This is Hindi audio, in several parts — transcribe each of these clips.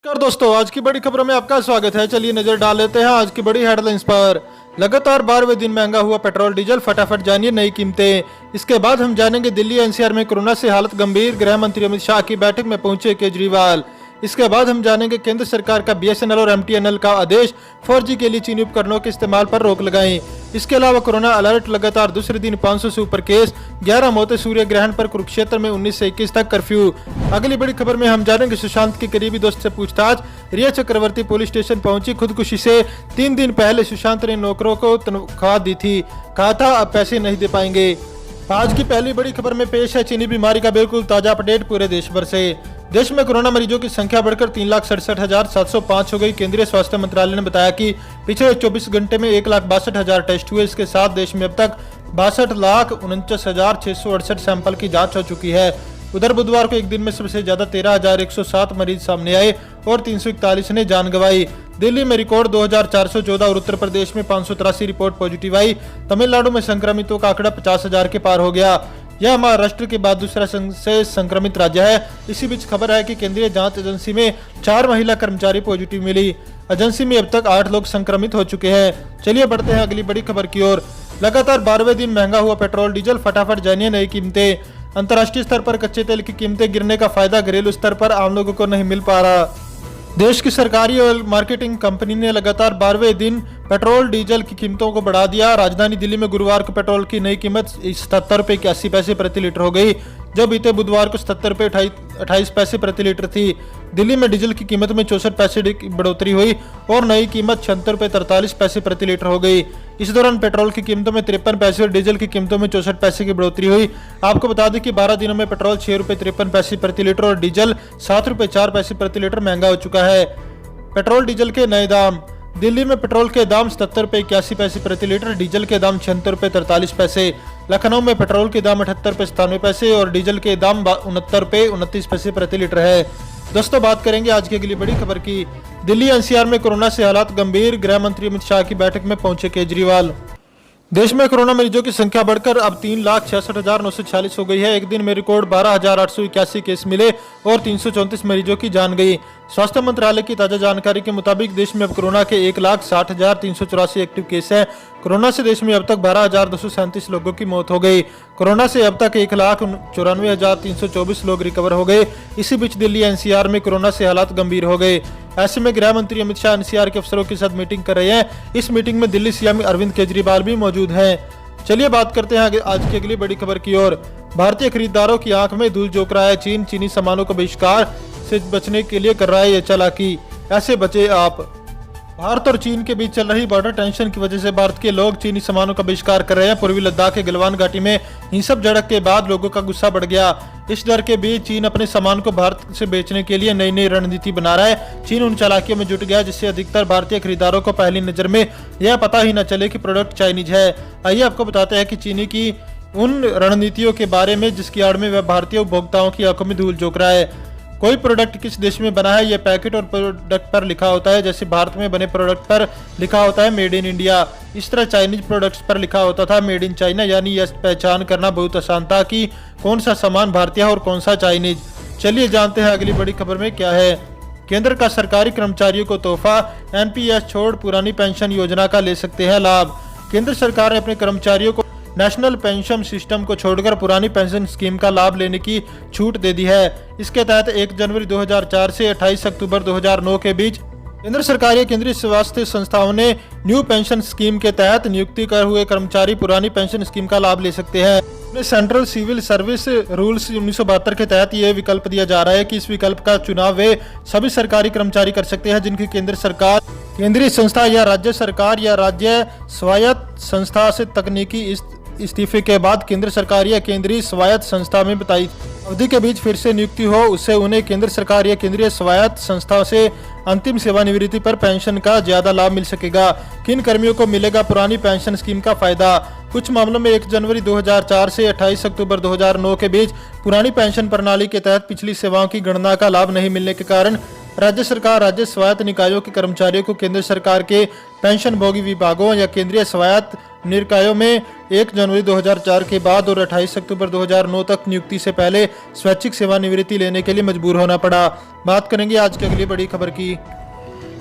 नमस्कार दोस्तों, आज की बड़ी खबरों में आपका स्वागत है। चलिए नजर डाल लेते हैं आज की बड़ी हेडलाइंस पर। लगातार 12वें दिन महंगा हुआ पेट्रोल डीजल, फटाफट जानिए नई कीमतें। इसके बाद हम जानेंगे दिल्ली एनसीआर में कोरोना से हालत गंभीर, गृह मंत्री अमित शाह की बैठक में पहुंचे केजरीवाल। इसके बाद हम जानेंगे केंद्र सरकार का बीएसएनएल और एमटीएनएल का आदेश, 4G के लिए चीनी उपकरणों के इस्तेमाल पर रोक लगाई। इसके अलावा कोरोना अलर्ट, लगातार दूसरे दिन 500 से ऊपर केस, 11 मौतें, सूर्य ग्रहण पर कुरुक्षेत्र में 19 से 21 तक कर्फ्यू। अगली बड़ी खबर में हम जानेंगे सुशांत के करीबी दोस्त से पूछताछ, रिया चक्रवर्ती पुलिस स्टेशन पहुंची। खुदकुशी से 3 दिन पहले सुशांत ने नौकरों को तनख्वाह दी थी, कहा था अब पैसे नहीं दे पाएंगे। आज की पहली बड़ी खबर में पेश है चीनी बीमारी का बिल्कुल ताजा अपडेट पूरे देश भर से। देश में कोरोना मरीजों की संख्या बढ़कर 3,67,705 हो गई। केंद्रीय स्वास्थ्य मंत्रालय ने बताया कि पिछले 24 घंटे में 1,62,000 टेस्ट हुए। इसके साथ देश में अब तक 62,49,668 सैंपल की जांच हो चुकी है। उधर बुधवार को एक दिन में सबसे ज्यादा 13,107 मरीज सामने आए और 341 ने जान गंवाई। दिल्ली में रिकॉर्ड 2,414 और उत्तर प्रदेश में 583 रिपोर्ट पॉजिटिव आई। तमिलनाडु में संक्रमितों का आंकड़ा 50,000 के पार हो गया। यह महाराष्ट्र के बाद दूसरा से संक्रमित राज्य है। इसी बीच खबर है कि केंद्रीय जांच एजेंसी में 4 महिला कर्मचारी पॉजिटिव मिली। एजेंसी में अब तक 8 लोग संक्रमित हो चुके हैं। चलिए बढ़ते हैं अगली बड़ी खबर की ओर। लगातार 12वें दिन महंगा हुआ पेट्रोल डीजल, फटाफट जानिए नई कीमतें। अंतर्राष्ट्रीय स्तर पर कच्चे तेल की कीमतें गिरने का फायदा घरेलू स्तर पर आम लोगों को नहीं मिल पा रहा। देश की सरकारी और मार्केटिंग कंपनी ने लगातार 12वें दिन पेट्रोल डीजल की कीमतों को बढ़ा दिया। राजधानी दिल्ली में गुरुवार को पेट्रोल की नई कीमत 77 रुपये 81 पैसे प्रति लीटर हो गई, जब बीते बुधवार को 77 रुपये 28 पैसे प्रति लीटर थी। दिल्ली में डीजल की कीमत में 64 पैसे की बढ़ोतरी हुई और नई कीमत 76 रुपये 43 पैसे प्रति लीटर हो गई। इस दौरान पेट्रोल की कीमतों में 53 पैसे और डीजल की कीमतों में 64 पैसे की बढ़ोतरी हुई। आपको बता दें कि 12 दिनों में पेट्रोल 6 रुपये 53 पैसे प्रति लीटर और डीजल 7 रुपये 4 पैसे प्रति लीटर महंगा हो चुका है। पेट्रोल डीजल के नए दाम। दिल्ली में पेट्रोल के दाम 77 रुपये 81 पैसे प्रति लीटर, डीजल के दाम 76 रुपये 43 पैसे। लखनऊ में पेट्रोल के दाम 78 रुपये 97 पैसे और डीजल के दाम 69 रुपये 29 पैसे प्रति लीटर है। दोस्तों, बात करेंगे आज की अगली बड़ी खबर की। दिल्ली एनसीआर में कोरोना से हालात गंभीर, गृह मंत्री अमित शाह की बैठक में पहुंचे केजरीवाल। देश में कोरोना मरीजों की संख्या बढ़कर अब 3,66,946 हो गई है। एक दिन में रिकॉर्ड 12,881 केस मिले और 334 मरीजों की जान गई। स्वास्थ्य मंत्रालय की ताजा जानकारी के मुताबिक देश में अब कोरोना के 1,60,384 एक्टिव केस हैं। कोरोना से देश में अब तक 12,237 लोगों की मौत हो गई। कोरोना से अब तक 1,94,324 लोग रिकवर हो गए। इसी बीच दिल्ली एनसीआर में कोरोना से हालात गंभीर हो गए। ऐसे में गृह मंत्री अमित शाह एनसीआर के अफसरों के साथ मीटिंग कर रहे हैं। इस मीटिंग में दिल्ली सीएम अरविंद केजरीवाल भी मौजूद हैं। चलिए बात करते हैं आज की अगली बड़ी खबर की ओर। भारतीय खरीदारों की आंख में धूल झोंक रहा है चीन। चीनी सामानों का बहिष्कार से बचने के लिए कर रहा है ये चालाकी, ऐसे बचे आप। भारत और चीन के बीच चल रही बॉर्डर टेंशन की वजह से भारत के लोग चीनी सामानों का बहिष्कार कर रहे हैं। पूर्वी लद्दाख के गलवान घाटी में हिंसक झड़प के बाद लोगों का गुस्सा बढ़ गया। इस डर के बीच चीन अपने सामान को भारत से बेचने के लिए नई नई रणनीति बना रहा है। चीन उन चालाकियों में जुट गया जिससे अधिकतर भारतीय खरीदारों को पहली नजर में यह पता ही न चले कि प्रोडक्ट चाइनीज है। आइए आपको बताते हैं कि चीनी की उन रणनीतियों के बारे में जिसकी आड़ में वह भारतीय उपभोक्ताओं की आंखों में धूल झोंक रहा है। कोई प्रोडक्ट किस देश में बना है यह पैकेट और प्रोडक्ट पर लिखा होता है। जैसे भारत में बने प्रोडक्ट पर लिखा होता है मेड इन इंडिया, इस तरह चाइनीज प्रोडक्ट्स पर लिखा होता था मेड इन चाइना। यानी यह पहचान करना बहुत आसान था कि कौन सा सामान भारतीय है और कौन सा चाइनीज। चलिए जानते हैं अगली बड़ी खबर में क्या है। केंद्र का सरकारी कर्मचारियों को तोहफा, एनपीएस छोड़ पुरानी पेंशन योजना का ले सकते हैं लाभ। केंद्र सरकार ने अपने कर्मचारियों को नेशनल पेंशन सिस्टम को छोड़कर पुरानी पेंशन स्कीम का लाभ लेने की छूट दे दी है। इसके तहत 1 जनवरी 2004 से 28 अक्टूबर 2009 के बीच केंद्र सरकार या केंद्रीय स्वास्थ्य संस्थाओं ने न्यू पेंशन स्कीम के तहत नियुक्ति कर हुए कर्मचारी पुरानी पेंशन स्कीम का लाभ ले सकते हैं। सेंट्रल सिविल सर्विस रूल्स 1972 के तहत ये विकल्प दिया जा रहा है कि इस विकल्प का चुनाव वे सभी सरकारी कर्मचारी कर सकते हैं जिनकी केंद्र सरकार, केंद्रीय संस्था या राज्य सरकार या राज्य स्वायत्त संस्था से तकनीकी इस्तीफे के बाद केंद्र सरकार या केंद्रीय स्वायत्त संस्था में बताई अवधि के बीच फिर से नियुक्ति हो, उससे उन्हें केंद्र सरकार या केंद्रीय स्वायत्त संस्था से अंतिम सेवानिवृत्ति पर पेंशन का ज्यादा लाभ मिल सकेगा। किन कर्मियों को मिलेगा पुरानी पेंशन स्कीम का फायदा? कुछ मामलों में 1 जनवरी 2004 से 28 अक्टूबर 2009 के बीच पुरानी पेंशन प्रणाली के तहत पिछली सेवाओं की गणना का लाभ नहीं मिलने के कारण राज्य सरकार राज्य स्वायत्त निकायों के कर्मचारियों को केंद्र सरकार के पेंशनभोगी विभागों या केंद्रीय स्वायत्त निकायों में 1 जनवरी 2004 के बाद और 28 अक्टूबर 2009 तक नियुक्ति से पहले स्वैच्छिक सेवानिवृत्ति लेने के लिए मजबूर होना पड़ा। बात करेंगे आज की अगली बड़ी खबर की।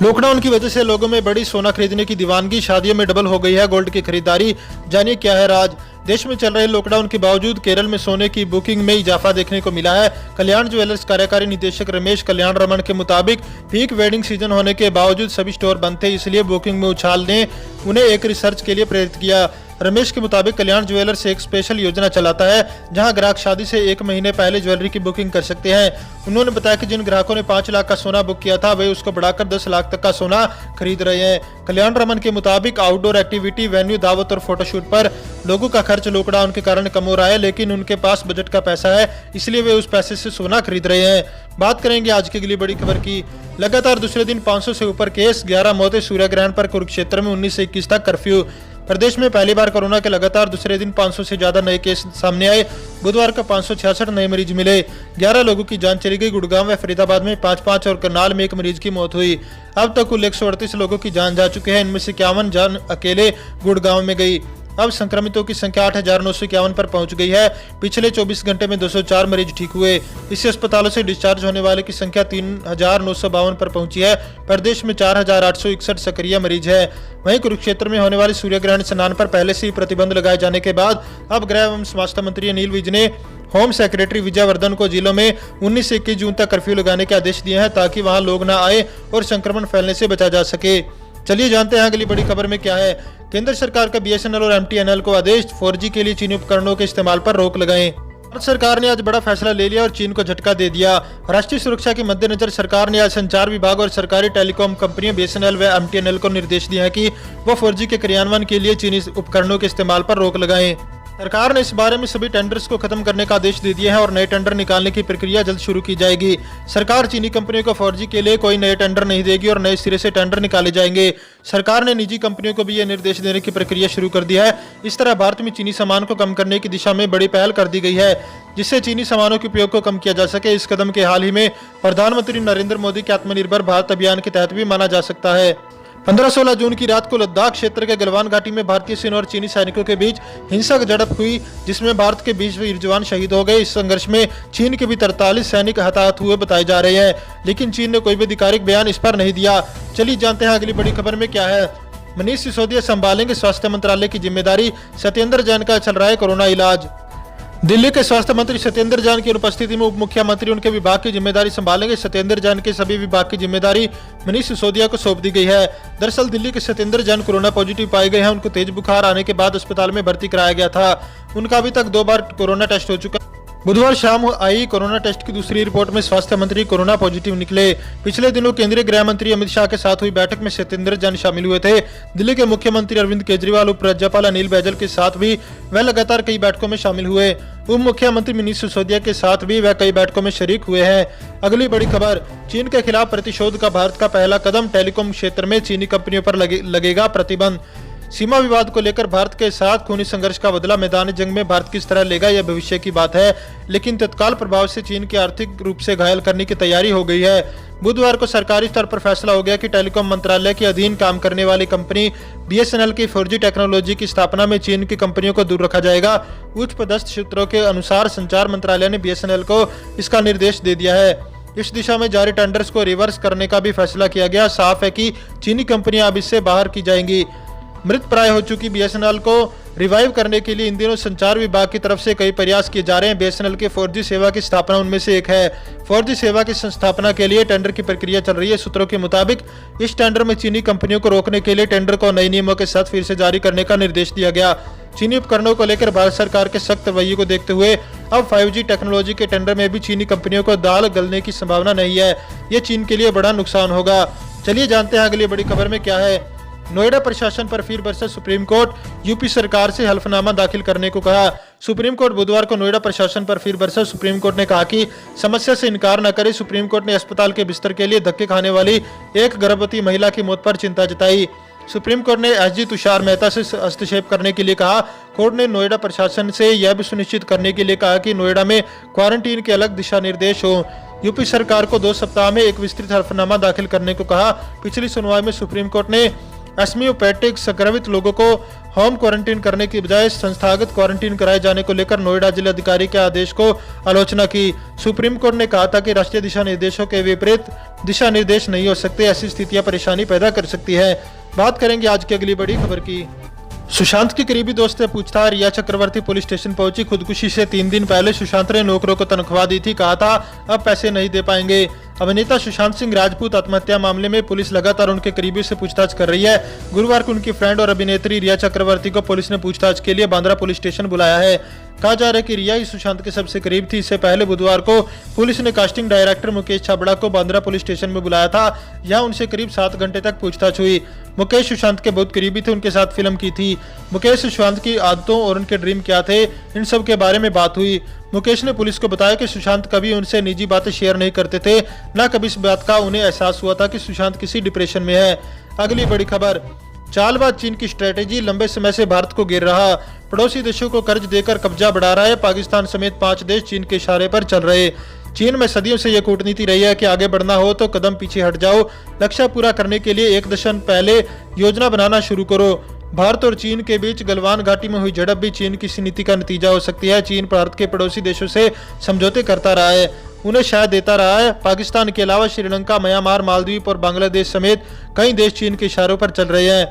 लॉकडाउन की वजह से लोगों में बड़ी सोना खरीदने की दीवानगी, शादियों में डबल हो गई है गोल्ड की खरीदारी। जानिए क्या है राज। देश में चल रहे लॉकडाउन के बावजूद केरल में सोने की बुकिंग में इजाफा देखने को मिला है। कल्याण ज्वेलर्स कार्यकारी निदेशक रमेश कल्याण रमन के मुताबिक पीक वेडिंग सीजन होने के बावजूद सभी स्टोर बंद थे, इसलिए बुकिंग में उछाल ने उन्हें एक रिसर्च के लिए प्रेरित किया। रमेश के मुताबिक कल्याण ज्वेलर्स एक स्पेशल योजना चलाता है जहां ग्राहक शादी से 1 महीने पहले ज्वेलरी की बुकिंग कर सकते हैं। उन्होंने बताया कि जिन ग्राहकों ने 5 लाख का सोना बुक किया था वे उसको बढ़ाकर 10 लाख तक का सोना खरीद रहे हैं। कल्याण रमन के मुताबिक आउटडोर एक्टिविटी, वेन्यू, दावत और फोटोशूट पर लोगों का खर्च लॉकडाउन के कारण कम हो रहा है, लेकिन उनके पास बजट का पैसा है, इसलिए वे उस पैसे से सोना खरीद रहे हैं। बात करेंगे आज की अगली बड़ी खबर की। लगातार दूसरे दिन 500 से ऊपर केस, 11 मौतें, सूर्य ग्रहण पर कुरुक्षेत्र में 19 से 21 तक कर्फ्यू। प्रदेश में पहली बार कोरोना के लगातार दूसरे दिन 500 से ज्यादा नए केस सामने आए। बुधवार को 566 नए मरीज मिले। 11 लोगों की जान चली गई। गुड़गांव व फरीदाबाद में 5-5 और करनाल में 1 मरीज की मौत हुई। अब तक कुल 138 लोगों की जान जा चुकी है। इनमें से 51 जान अकेले गुड़गांव में गई। अब संक्रमितों की संख्या 8,951 पर पहुंच गई है। पिछले 24 घंटे में 204 मरीज ठीक हुए। इससे अस्पतालों से डिस्चार्ज होने वाले की संख्या 3,952 पर पहुंची है। प्रदेश में 4,861 सक्रिय मरीज है। वहीं कुरुक्षेत्र में होने वाले सूर्य ग्रहण स्नान पर पहले से ही प्रतिबंध लगाए जाने के बाद अब गृह एवं स्वास्थ्य मंत्री अनिल विज ने होम सेक्रेटरी विजय वर्धन को जिलों में 19 से 21 जून तक कर्फ्यू लगाने के आदेश दिए हैं ताकि वहां लोग न आए और संक्रमण फैलने से बचा जा सके। चलिए जानते हैं अगली बड़ी खबर में क्या है। केंद्र सरकार का बीएसएनएल और एमटीएनएल को आदेश, 4G के लिए चीनी उपकरणों के इस्तेमाल पर रोक लगाएं। भारत सरकार ने आज बड़ा फैसला ले लिया और चीन को झटका दे दिया। राष्ट्रीय सुरक्षा के मद्देनजर सरकार ने आज संचार विभाग और सरकारी टेलीकॉम कंपनियों बीएसएनएल व एमटीएनएल को निर्देश दिया है कि वो 4G के क्रियान्वयन के लिए चीनी उपकरणों के इस्तेमाल पर रोक लगाएं। सरकार ने इस बारे में सभी टेंडर्स को खत्म करने का आदेश दे दिया है और नए टेंडर निकालने की प्रक्रिया जल्द शुरू की जाएगी। सरकार चीनी कंपनियों को 4G के लिए कोई नए टेंडर नहीं देगी और नए सिरे से टेंडर निकाले जाएंगे। सरकार ने निजी कंपनियों को भी यह निर्देश देने की प्रक्रिया शुरू कर दिया है। इस तरह भारत में चीनी सामान को कम करने की दिशा में बड़ी पहल कर दी गई है, जिससे चीनी सामानों के उपयोग को कम किया जा सके। इस कदम के हाल ही में प्रधानमंत्री नरेंद्र मोदी के आत्मनिर्भर भारत अभियान के तहत भी माना जा सकता है। 15-16 जून की रात को लद्दाख क्षेत्र के गलवान घाटी में भारतीय सेना और चीनी सैनिकों के बीच हिंसक झड़प हुई, जिसमें भारत के 20 वीर जवान शहीद हो गए। इस संघर्ष में चीन के भी 43 सैनिक हताहत हुए बताए जा रहे हैं, लेकिन चीन ने कोई भी आधिकारिक बयान इस पर नहीं दिया। चलिए जानते हैं अगली बड़ी खबर में क्या है। मनीष सिसोदिया संभालेंगे स्वास्थ्य मंत्रालय की जिम्मेदारी, सत्येंद्र जैन का चल रहा है कोरोना इलाज। दिल्ली के स्वास्थ्य मंत्री सत्येंद्र जैन की अनुपस्थिति में उप मुख्यमंत्री उनके विभाग की जिम्मेदारी संभालेंगे। सत्येंद्र जैन के सभी विभाग की जिम्मेदारी मनीष सिसोदिया को सौंप दी गई है। दरअसल दिल्ली के सत्येंद्र जैन कोरोना पॉजिटिव पाए गए हैं। उनको तेज बुखार आने के बाद अस्पताल में भर्ती कराया गया था। उनका अभी तक 2 बार कोरोना टेस्ट हो चुका। बुधवार शाम आई कोरोना टेस्ट की दूसरी रिपोर्ट में स्वास्थ्य मंत्री कोरोना पॉजिटिव निकले। पिछले दिनों केंद्रीय गृह मंत्री अमित शाह के साथ हुई बैठक में सत्येंद्र जैन शामिल हुए थे। दिल्ली के मुख्यमंत्री अरविंद केजरीवाल, उप राज्यपाल अनिल बैजल के साथ भी वह लगातार कई बैठकों में शामिल हुए। उप मुख्यमंत्री मनीष सिसोदिया के साथ भी वह कई बैठकों में शरीक हुए हैं। अगली बड़ी खबर, चीन के खिलाफ प्रतिशोध का भारत का पहला कदम, टेलीकॉम क्षेत्र में चीनी कंपनियों पर लगेगा प्रतिबंध। सीमा विवाद को लेकर भारत के साथ खूनी संघर्ष का बदला मैदान जंग में भारत किस तरह लेगा यह भविष्य की बात है, लेकिन तत्काल प्रभाव से चीन की आर्थिक रूप से घायल करने की तैयारी हो गई है। बुधवार को सरकारी स्तर पर फैसला हो गया कि टेलीकॉम मंत्रालय के अधीन काम करने वाली कंपनी बीएसएनएल की 4G टेक्नोलॉजी की स्थापना में चीन की कंपनियों को दूर रखा जाएगा। उच्च पदस्थ सूत्रों के अनुसार संचार मंत्रालय ने बीएसएनएल को इसका निर्देश दे दिया है। इस दिशा में जारी टेंडर्स को रिवर्स करने का भी फैसला किया गया। साफ है कि चीनी कंपनियां अब इससे बाहर की जाएंगी। मृत प्राय हो चुकी बीएसएनएल को रिवाइव करने के लिए इन दिनों संचार विभाग की तरफ से कई प्रयास किए जा रहे हैं। बीएसएनएल के 4G सेवा की स्थापना उनमें से एक है। 4G सेवा की संस्थापना के लिए टेंडर की प्रक्रिया चल रही है। सूत्रों के मुताबिक इस टेंडर में चीनी कंपनियों को रोकने के लिए टेंडर को नए नियमों के साथ फिर से जारी करने का निर्देश दिया गया। चीनी उपकरणों को लेकर भारत सरकार के सख्त रवैये को देखते हुए अब 5G टेक्नोलॉजी के टेंडर में भी चीनी कंपनियों को दाल गलने की संभावना नहीं है। ये चीन के लिए बड़ा नुकसान होगा। चलिए जानते हैं अगली बड़ी खबर में क्या है। नोएडा प्रशासन पर फिर बरसा सुप्रीम कोर्ट, यूपी सरकार से हल्फनामा दाखिल करने को कहा। सुप्रीम कोर्ट बुधवार को नोएडा प्रशासन पर फिर बरसा। सुप्रीम कोर्ट ने कहा कि समस्या से इनकार न करे। सुप्रीम कोर्ट ने अस्पताल के बिस्तर के लिए धक्के खाने वाली एक गर्भवती महिला की मौत पर चिंता जताई। सुप्रीम कोर्ट ने एसजी तुषार मेहता से हस्तक्षेप करने के लिए कहा। कोर्ट ने नोएडा प्रशासन से यह भी सुनिश्चित करने के लिए कहा कि नोएडा में क्वारंटीन के अलग दिशा निर्देश हो। यूपी सरकार को 2 सप्ताह में एक विस्तृत हलफनामा दाखिल करने को कहा। पिछली सुनवाई में सुप्रीम कोर्ट ने एस्मियोपैथिक संक्रमित लोगों को होम क्वारंटीन करने की बजाय संस्थागत क्वारंटीन कराए जाने को लेकर नोएडा जिलाधिकारी के आदेश को आलोचना की। सुप्रीम कोर्ट ने कहा था कि राष्ट्रीय दिशा निर्देशों के विपरीत दिशा निर्देश नहीं हो सकते, ऐसी स्थितियां परेशानी पैदा कर सकती है। बात करेंगे आज की अगली बड़ी खबर की। सुशांत की करीबी दोस्त से पूछताछ। रिया चक्रवर्ती पुलिस स्टेशन पहुंची। खुदकुशी से 3 दिन पहले सुशांत ने नौकरों को तनख्वाह दी थी, कहा था अब पैसे नहीं दे पाएंगे। अभिनेता सुशांत सिंह राजपूत आत्महत्या मामले में पुलिस लगातार उनके करीबियों से पूछताछ कर रही है। गुरुवार को उनकी फ्रेंड और अभिनेत्री रिया चक्रवर्ती को पुलिस ने पूछताछ के लिए बांद्रा पुलिस स्टेशन बुलाया है। कहा जा रहा है कि रिया ही सुशांत के सबसे करीब थी। इससे पहले बुधवार को पुलिस ने कास्टिंग डायरेक्टर मुकेश छाबड़ा को बांद्रा पुलिस स्टेशन में बुलाया था। यहां उनसे करीब 7 घंटे तक पूछताछ हुई। मुकेश सुशांत के बहुत करीबी थे, उनके साथ फिल्म की थी। मुकेश सुशांत की आदतों और उनके ड्रीम क्या थे, इन सब के बारे में बात हुई। मुकेश ने पुलिस को बताया कि सुशांत कभी उनसे निजी बातें शेयर नहीं करते थे, न कभी इस बात का उन्हें एहसास हुआ था कि सुशांत किसी डिप्रेशन में है। अगली बड़ी खबर। चालबाज चीन की स्ट्रेटेजी लंबे समय से भारत को घेर रहा। पड़ोसी देशों को कर्ज देकर कब्जा बढ़ा रहा है। पाकिस्तान समेत 5 देश चीन के इशारे पर चल रहे। चीन में सदियों से यह कूटनीति रही है कि आगे बढ़ना हो तो कदम पीछे हट जाओ। लक्ष्य पूरा करने के लिए 1 दशक पहले योजना बनाना शुरू करो। भारत और चीन के बीच गलवान घाटी में हुई झड़प भी चीन की इस नीति का नतीजा हो सकती है। चीन भारत के पड़ोसी देशों से समझौते करता रहा है, उन्हें शायद देता रहा है। पाकिस्तान के अलावा श्रीलंका, म्यांमार, मालदीव और बांग्लादेश समेत कई देश चीन के इशारों पर चल रहे हैं।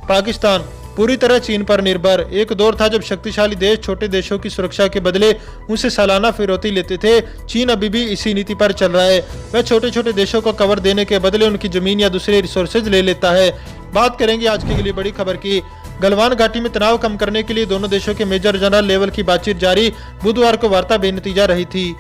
पाकिस्तान पूरी तरह चीन पर निर्भर। एक दौर था जब शक्तिशाली देश छोटे देशों की सुरक्षा के बदले उनसे सालाना फिरौती लेते थे। चीन अभी भी इसी नीति पर चल रहा है। वह छोटे छोटे देशों को कवर देने के बदले उनकी जमीन या दूसरे रिसोर्सेज ले लेता है। बात करेंगे आज की अगली बड़ी खबर की। गलवान घाटी में तनाव कम करने के लिए दोनों देशों के मेजर जनरल लेवल की बातचीत जारी। बुधवार को वार्ता बेनतीजा रही थी।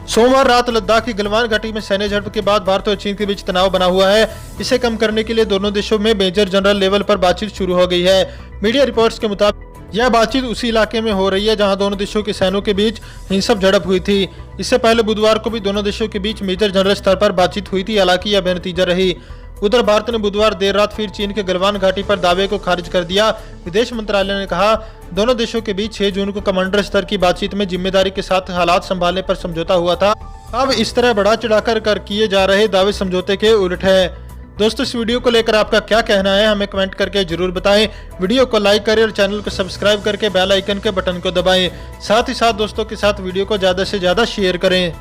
सोमवार रात लद्दाख की गलवान घाटी में सैन्य झड़प के बाद भारत और चीन के बीच तनाव बना हुआ है। इसे कम करने के लिए दोनों देशों में मेजर जनरल लेवल पर बातचीत शुरू हो गई है। मीडिया रिपोर्ट्स के मुताबिक यह बातचीत उसी इलाके में हो रही है जहां दोनों देशों के सैनिकों के बीच हिंसक झड़प हुई थी। इससे पहले बुधवार को भी दोनों देशों के बीच मेजर जनरल स्तर पर बातचीत हुई थी, हालांकि यह बेनतीजा रही। उधर भारत ने बुधवार देर रात फिर चीन के गलवान घाटी पर दावे को खारिज कर दिया। विदेश मंत्रालय ने कहा दोनों देशों के बीच 6 जून को कमांडर स्तर की बातचीत में जिम्मेदारी के साथ हालात संभालने पर समझौता हुआ था। अब इस तरह बढ़ा चढ़ाकर किए जा रहे दावे समझौते के उलट है। दोस्तों, इस वीडियो को लेकर आपका क्या कहना है, हमें कमेंट करके जरूर बताएं। वीडियो को लाइक करें और चैनल को सब्सक्राइब करके बेल आइकन के बटन को दबाएं। साथ ही साथ दोस्तों के साथ वीडियो को ज़्यादा से ज़्यादा शेयर करें।